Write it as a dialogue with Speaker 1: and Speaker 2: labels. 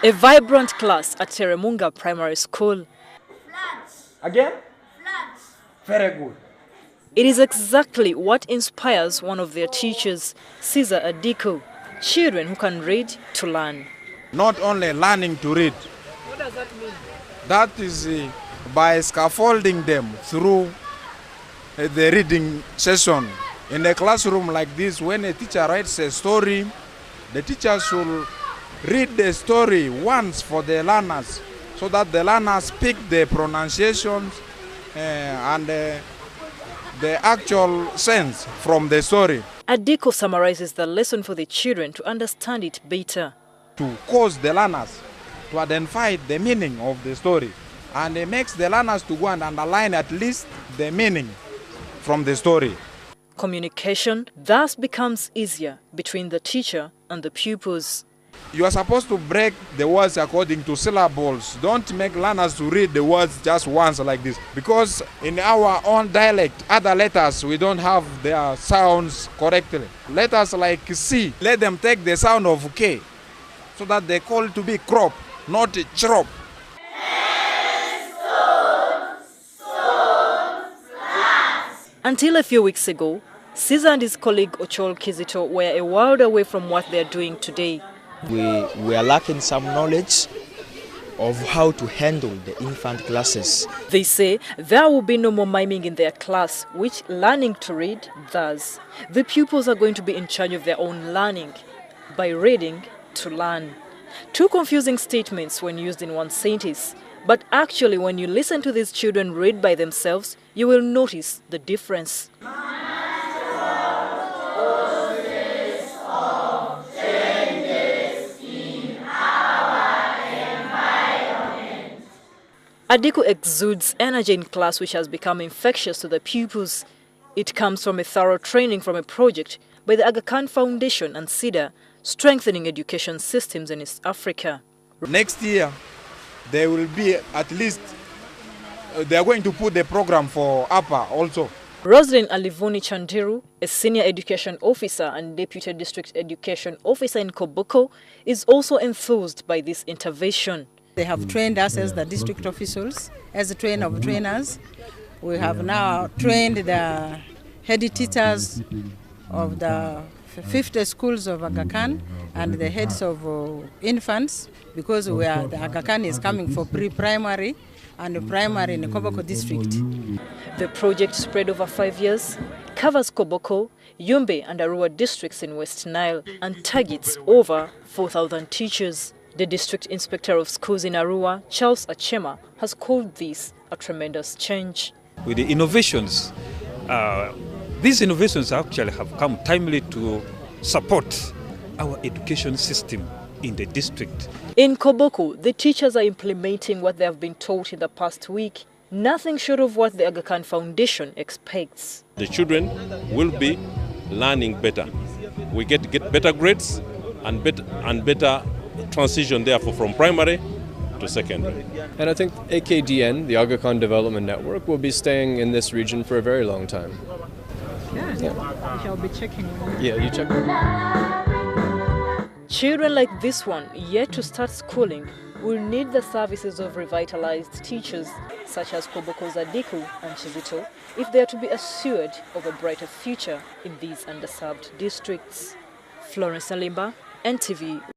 Speaker 1: A vibrant class at Teremunga Primary School.
Speaker 2: Again? Very good.
Speaker 1: It is exactly what inspires one of their teachers, Caesar Adiko. Children who can read to learn.
Speaker 3: Not only learning to read.
Speaker 1: What does that mean?
Speaker 3: That is by scaffolding them through the reading session. In a classroom like this, when a teacher writes a story, the teacher should read the story once for the learners so that the learners pick the pronunciations and the actual sense from the story.
Speaker 1: Adiko summarizes the lesson for the children to understand it better.
Speaker 3: To cause the learners to identify the meaning of the story, and it makes the learners to go and underline at least the meaning from the story.
Speaker 1: Communication thus becomes easier between the teacher and the pupils.
Speaker 3: You are supposed to break the words according to syllables. Don't make learners to read the words just once like this. Because in our own dialect, other letters, we don't have their sounds correctly. Letters like C, let them take the sound of K, so that they call it to be crop, not chirop.
Speaker 1: Until a few weeks ago, Caesar and his colleague Ochol Kizito were a world away from what they are doing today.
Speaker 4: We are lacking some knowledge of how to handle the infant classes.
Speaker 1: They say there will be no more miming in their class, which learning to read does. The pupils are going to be in charge of their own learning by reading to learn. Two confusing statements when used in one sentence, but actually when you listen to these children read by themselves, you will notice the difference. Adiko exudes energy in class which has become infectious to the pupils. It comes from a thorough training from a project by the Aga Khan Foundation and SIDA, strengthening education systems in East Africa.
Speaker 3: Next year, there will be at least, they are going to put the program for upper also.
Speaker 1: Roslyn Alivuni Chandiru, a senior education officer and deputy district education officer in Koboko, is also enthused by this intervention.
Speaker 5: They have trained us as the district officials, as a trainer of trainers. We have now trained the head teachers of the 50 schools of Aga Khan and the heads of infants, because the Aga Khan is coming for pre-primary and primary in the Koboko district.
Speaker 1: The project, spread over 5 years, covers Koboko, Yumbe and Arua districts in West Nile and targets over 4,000 teachers. The district inspector of schools in Arua, Charles Achema, has called this a tremendous change.
Speaker 6: With the innovations, these innovations actually have come timely to support our education system in the district.
Speaker 1: In Koboko, the teachers are implementing what they have been taught in the past week, nothing short of what the Aga Khan Foundation expects.
Speaker 7: The children will be learning better. We get better grades and better transition, therefore, from primary to secondary.
Speaker 8: And I think AKDN, the Aga Khan Development Network, will be staying in this region for a very long time.
Speaker 1: Yeah. We shall be checking.
Speaker 8: Yeah, you check.
Speaker 1: Children like this one, yet to start schooling, will need the services of revitalized teachers, such as Koboko's Adiku and Chizito, if they are to be assured of a brighter future in these underserved districts. Florence Alimba, NTV.